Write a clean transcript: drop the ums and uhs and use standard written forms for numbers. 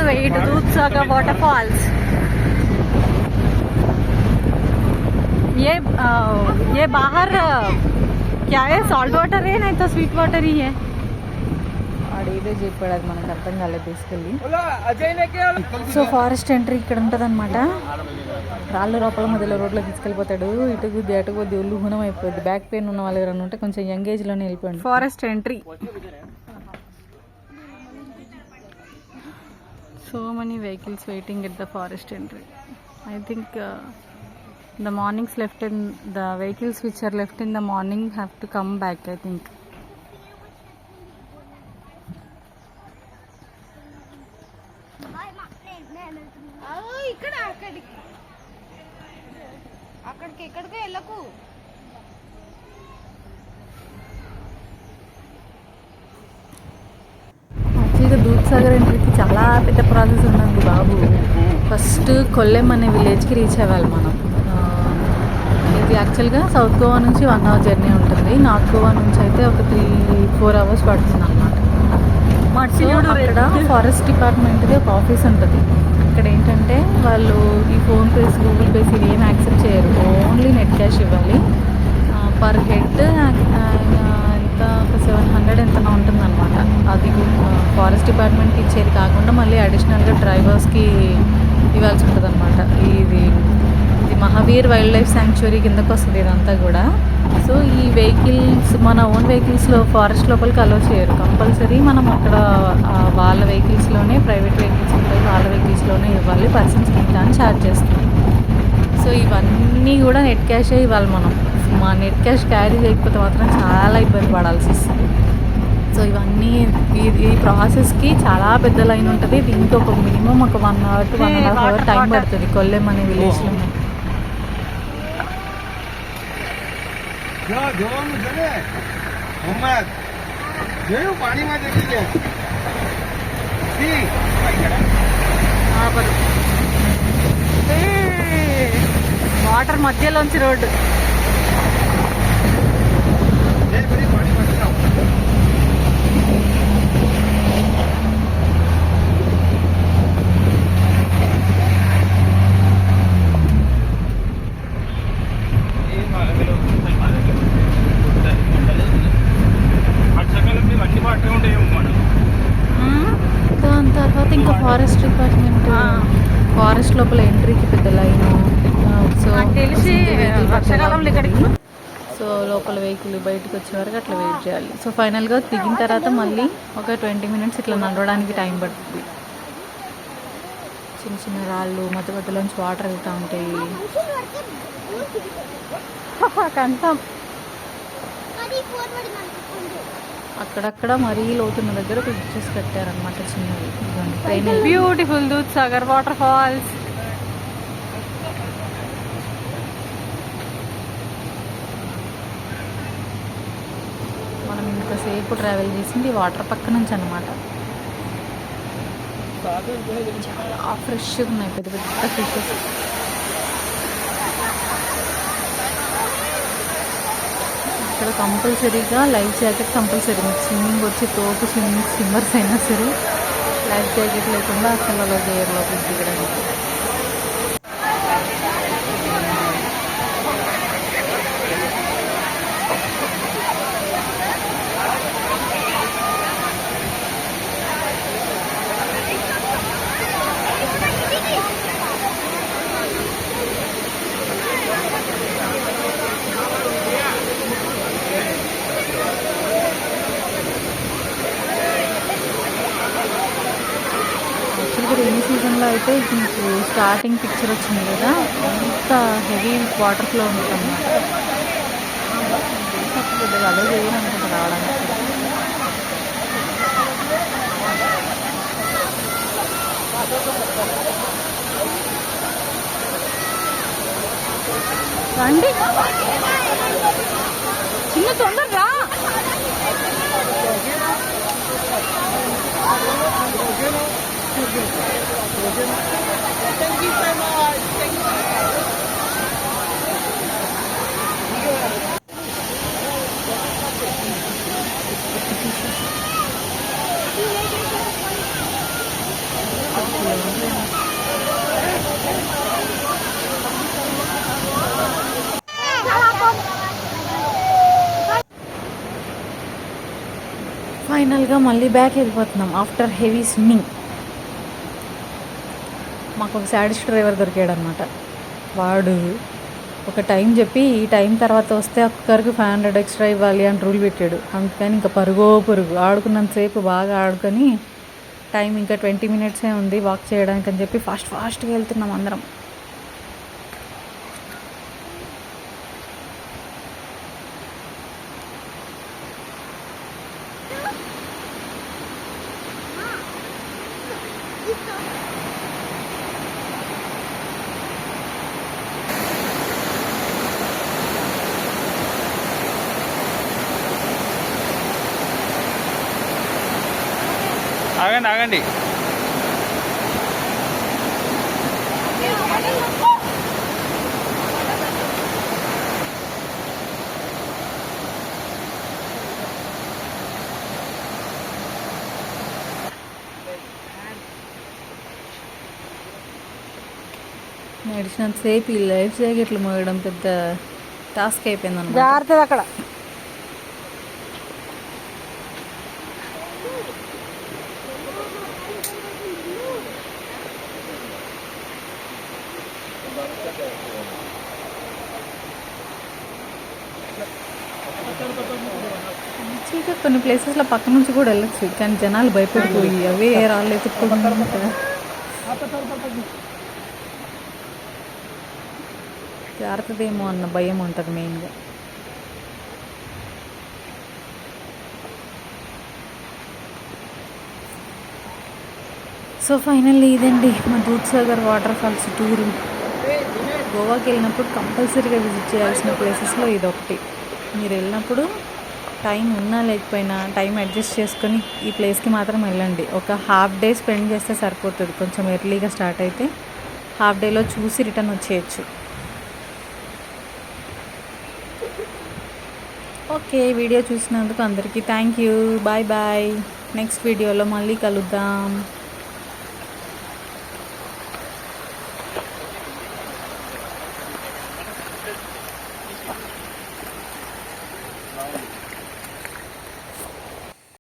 the way to Dudhsagar waterfalls. ये बाहर क्या है, सॉल्ट वाटर है नहीं तो स्वीट वाटर ही है. అడిగితే చెప్పాడు, అది మనకు అర్థం కాలేదు బేసికల్లీ. సో ఫారెస్ట్ ఎంట్రీ ఇక్కడ ఉంటుంది అనమాట. రాళ్ళ లోపల మధ్యలో రోడ్లో తీసుకెళ్ళిపోతాడు. ఇటు కొద్ది అటు కొద్ది ఒళ్ళు హునం అయిపోద్ది. బ్యాక్ పెయిన్ ఉన్న వాళ్ళు ఎవరైనా ఉంటే కొంచెం యంగ్ ఏజ్లోనే వెళ్ళిపోయింది. Forest entry. So many vehicles waiting at the forest entry. I think the mornings left in the vehicles which are left in the morning have to come back, I think. ఎక్కడికి వెళ్ళకు. యాక్చువల్గా దూద్సాగర్ ఎంట్రీకి చాలా పెద్ద process ఉన్నది బాబు. First కొల్లెం అనే విలేజ్కి reach అవ్వాలి మనం. ఇది యాక్చువల్గా సౌత్ గోవా నుంచి 1 hour జర్నీ ఉంటుంది. నార్త్ గోవా నుంచి అయితే ఒక 3-4 hours పడుతుంది అన్నమాట. అక్కడ ఫారెస్ట్ డిపార్ట్మెంట్ది ఒక ఆఫీస్ ఉంటుంది. అక్కడ ఏంటంటే వాళ్ళు ఈ ఫోన్పేస్, గూగుల్ పేస్ ఇవి ఏం యాక్సెప్ట్ చేయరు. ఓన్లీ నెట్ క్యాష్ ఇవ్వాలి. పర్ హెడ్ ఎంత ఒక 700 ఎంతనో ఉంటుంది అనమాట. అది ఫారెస్ట్ డిపార్ట్మెంట్కి ఇచ్చేది కాకుండా మళ్ళీ అడిషనల్గా డ్రైవర్స్కి ఇవ్వాల్సి ఉంటుంది అనమాట. ఇది మహావీర్ వైల్డ్ లైఫ్ శాంక్చురీ కిందకు వస్తుంది ఇదంతా కూడా. సో ఈ వెహికల్స్ మన ఓన్ వెహికల్స్లో ఫారెస్ట్ లోపలికి అలో చేయరు. కంపల్సరీ మనం అక్కడ వాళ్ళ వెహికల్స్లోనే, ప్రైవేట్ వెహికల్స్ ఉంటాయి వాళ్ళ వెహికల్స్లోనే ఇవ్వాలి. పర్సన్స్కి ఇంత అని ఛార్జ్ చేస్తుంది. సో ఇవన్నీ కూడా నెట్ క్యాషే ఇవ్వాలి మనం. మా నెట్ క్యాష్ క్యారీ చేయకపోతే మాత్రం చాలా ఇబ్బంది పడాల్సి వస్తుంది. సో ఇవన్నీ ఈ ప్రాసెస్కి చాలా పెద్ద లైన్ ఉంటుంది. దీనికి ఒక మినిమం ఒక 1 hour to 1.5 hour టైం పడుతుంది కొల్లెం అనే విలేజ్లో. వాటర్ మధ్యలోంచి రోడ్డు. దాని తర్వాత ఇంకా ఫారెస్ట్ డిపార్ట్మెంట్, ఫారెస్ట్ లోపల ఎంట్రీకి పెద్ద లైన్. సో తెలిసి వర్షాకాలంలో ఇక్కడికి సో లోపల వెహికల్ బయటకు వచ్చే వరకు అట్లా వెయిట్ చేయాలి. సో ఫైనల్గా దిగిన తర్వాత మళ్ళీ ఒక 20 minutes ఇట్లా నడవడానికి టైం పడుతుంది. చిన్న చిన్న రాళ్ళు మధ్య మధ్యలోంచి వాటర్ వెళ్తూ ఉంటాయి. కన్ఫర్మ్ అక్కడక్కడ మరీ లోతున్న దగ్గర పిక్చర్స్ కట్టారనమాట చిన్నవి. Beautiful Dudhsagar water falls. మనం ఇంతసేపు ట్రావెల్ చేసింది వాటర్ పక్క నుంచి అనమాట. చాలా ఫ్రెష్గా ఉన్నాయి, పెద్ద పెద్ద ఫిషెస్. ఇక్కడ కంపల్సరీగా లైఫ్ జాకెట్ కంపల్సరీ. మీకు స్విమ్మింగ్ వచ్చి తోపు స్విమ్మర్స్ అయినా సరే లైఫ్ జాకెట్ లేకుండా అసలు అలా చేయరు లోపలికి దిగడానికి. రెయినీ సీజన్లో అయితే మీకు స్టార్టింగ్ పిక్చర్ వచ్చింది కదా, అంత హెవీ వాటర్ ఫ్లో ఉంటుంది అన్నమాట. పెద్దగా అలో చేయను అనుకుంటా రావడానికి. రండి చిన్న తొందరగా. Thank you so much. Thank you. ఫైనల్గా మళ్ళీ బ్యాక్ వెళ్ళిపోతున్నాం ఆఫ్టర్ హెవీ స్విమ్మింగ్. మాకు ఒక సాడిస్ట్ డ్రైవర్ దొరికాడు అనమాట. వాడు ఒక టైం చెప్పి ఈ టైం తర్వాత వస్తే ఒక్కరికి 500 ఎక్స్ట్రా ఇవ్వాలి అని రూల్ పెట్టాడు. అందుకని ఇంకా పరుగు ఆడుకున్నంతసేపు బాగా ఆడుకొని టైం ఇంకా 20 మినిట్సే ఉంది వాక్ చేయడానికి అని చెప్పి ఫాస్ట్గా వెళ్తున్నాం అందరం. ఆగండి ఆగండి. నడిచినంతసేపు ఈ లైఫ్ జాకెట్లు మోయడం పెద్ద టాస్క్ అయిపోయింది అన్నమాట. జాగ్రత్త అక్కడ. మంచిగా కొన్ని ప్లేసెస్లో పక్క నుంచి కూడా వెళ్ళచ్చు, కానీ జనాలు భయపడిపోయి అవే రాళ్ళు ఎత్తుక్కోవడం జాగ్రత్తదేమో అన్న భయం ఉంటుంది మెయిన్గా. సో ఫైనల్లీ ఇదండి మా దూద్సాగర్ వాటర్ ఫాల్స్ టూరు. గోవాకి వెళ్ళినప్పుడు కంపల్సరీగా విజిట్ చేయాల్సిన ప్లేసెస్లో ఇదొకటి. మీరు వెళ్ళినప్పుడు టైం ఉన్నా లేకపోయినా టైం అడ్జస్ట్ చేసుకొని ఈ ప్లేస్కి మాత్రం వెళ్ళండి. ఒక హాఫ్ డే స్పెండ్ చేస్తే సరిపోతుంది. కొంచెం ఎర్లీగా స్టార్ట్ అయితే హాఫ్ డేలో చూసి రిటర్న్ వచ్చేయచ్చు. ఓకే, వీడియో చూసినందుకు అందరికీ thank you. Bye bye. Next వీడియోలో మళ్ళీ కలుద్దాం.